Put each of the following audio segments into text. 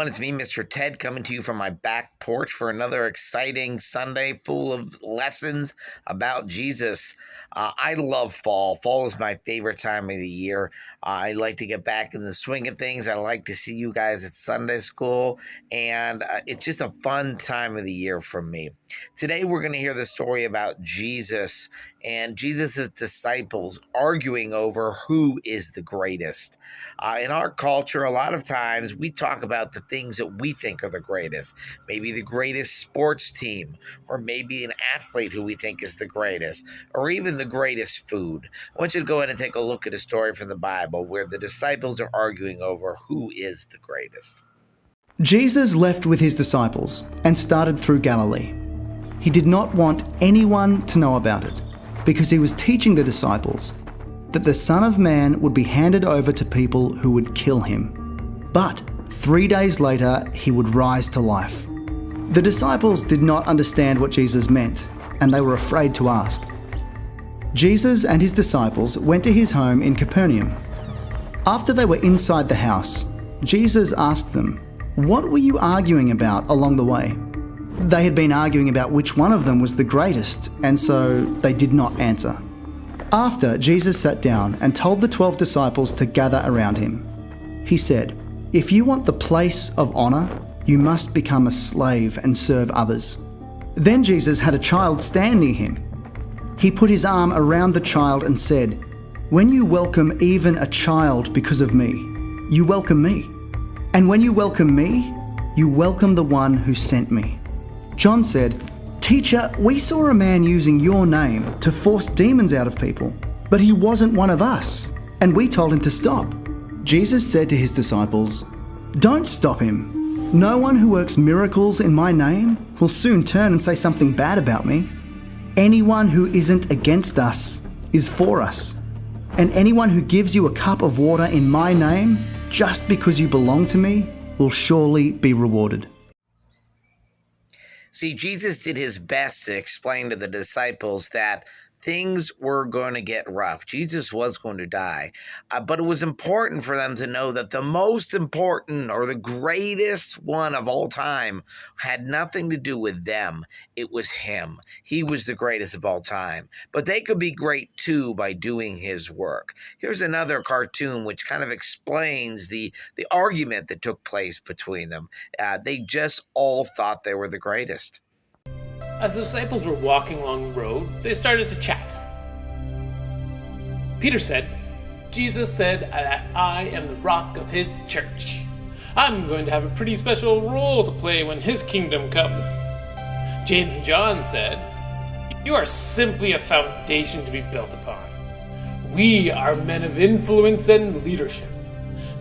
everyone. It's me, Mr. Ted, coming to you from my back porch for another exciting Sunday full of lessons about Jesus. I love fall. Fall is my favorite time of the year. I like to get back in the swing of things. I like to see you guys at Sunday school, and it's just a fun time of the year for me. Today, we're going to hear the story about Jesus and Jesus' disciples arguing over who is the greatest. In our culture, a lot of times we talk about the things that we think are the greatest. Maybe the greatest sports team, or maybe an athlete who we think is the greatest, or even the greatest food. I want you to go ahead and take a look at a story from the Bible where the disciples are arguing over who is the greatest. Jesus left with his disciples and started through Galilee. He did not want anyone to know about it because he was teaching the disciples that the Son of Man would be handed over to people who would kill him. But 3 days later, he would rise to life. The disciples did not understand what Jesus meant, and they were afraid to ask. Jesus and his disciples went to his home in Capernaum. After they were inside the house, Jesus asked them, "What were you arguing about along the way?" They had been arguing about which one of them was the greatest, and so they did not answer. After, Jesus sat down and told the 12 disciples to gather around him. He said, "If you want the place of honor, you must become a slave and serve others." Then Jesus had a child stand near him. He put his arm around the child and said, "When you welcome even a child because of me, you welcome me. And when you welcome me, you welcome the one who sent me." John said, "Teacher, we saw a man using your name to force demons out of people, but he wasn't one of us, and we told him to stop." Jesus said to his disciples, "Don't stop him. No one who works miracles in my name will soon turn and say something bad about me. Anyone who isn't against us is for us. And anyone who gives you a cup of water in my name, just because you belong to me, will surely be rewarded." See, Jesus did his best to explain to the disciples that things were going to get rough. Jesus was going to die. But it was important for them to know that the most important or the greatest one of all time had nothing to do with them. It was him. He was the greatest of all time. But they could be great too by doing his work. Here's another cartoon which kind of explains the argument that took place between them. They just all thought they were the greatest. As the disciples were walking along the road, they started to chat. Peter said, "Jesus said that I am the rock of his church. I'm going to have a pretty special role to play when his kingdom comes." James and John said, "You are simply a foundation to be built upon. We are men of influence and leadership.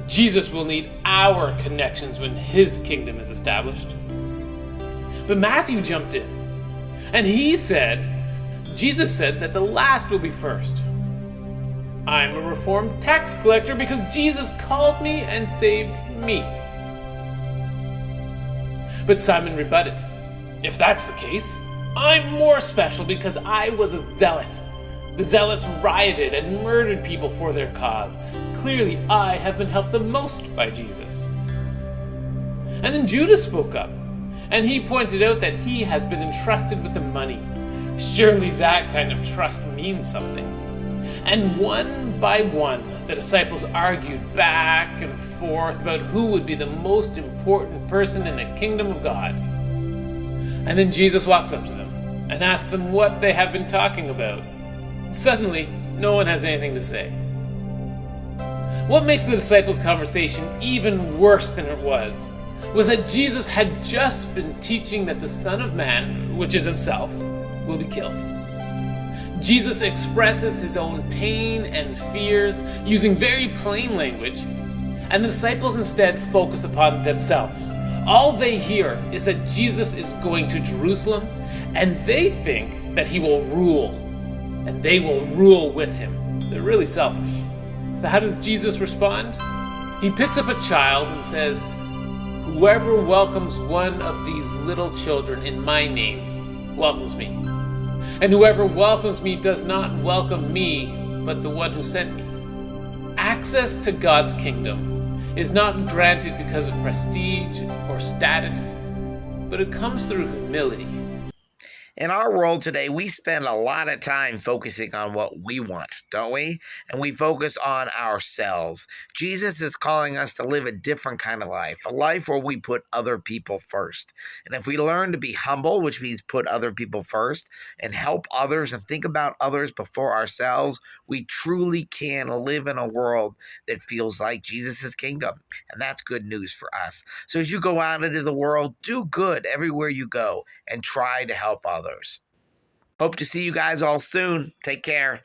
Jesus will need our connections when his kingdom is established." But Matthew jumped in. And he said, Jesus said that the last will be first. I'm a reformed tax collector because Jesus called me and saved me. But Simon rebutted, "If that's the case, I'm more special because I was a zealot. The zealots rioted and murdered people for their cause. Clearly, I have been helped the most by Jesus." And then Judas spoke up. And he pointed out that he has been entrusted with the money. Surely that kind of trust means something. And one by one, the disciples argued back and forth about who would be the most important person in the kingdom of God. And then Jesus walks up to them and asks them what they have been talking about. Suddenly, no one has anything to say. What makes the disciples' conversation even worse than it was that Jesus had just been teaching that the Son of Man, which is himself, will be killed. Jesus expresses his own pain and fears using very plain language, and the disciples instead focus upon themselves. All they hear is that Jesus is going to Jerusalem, and they think that he will rule, and they will rule with him. They're really selfish. So how does Jesus respond? He picks up a child and says, "Whoever welcomes one of these little children in my name welcomes me. And whoever welcomes me does not welcome me, but the one who sent me." Access to God's kingdom is not granted because of prestige or status, but it comes through humility. In our world today, we spend a lot of time focusing on what we want, don't we? And we focus on ourselves. Jesus is calling us to live a different kind of life, a life where we put other people first. And if we learn to be humble, which means put other people first, and help others and think about others before ourselves, we truly can live in a world that feels like Jesus' kingdom. And that's good news for us. So as you go out into the world, do good everywhere you go and try to help others. Hope to see you guys all soon. Take care.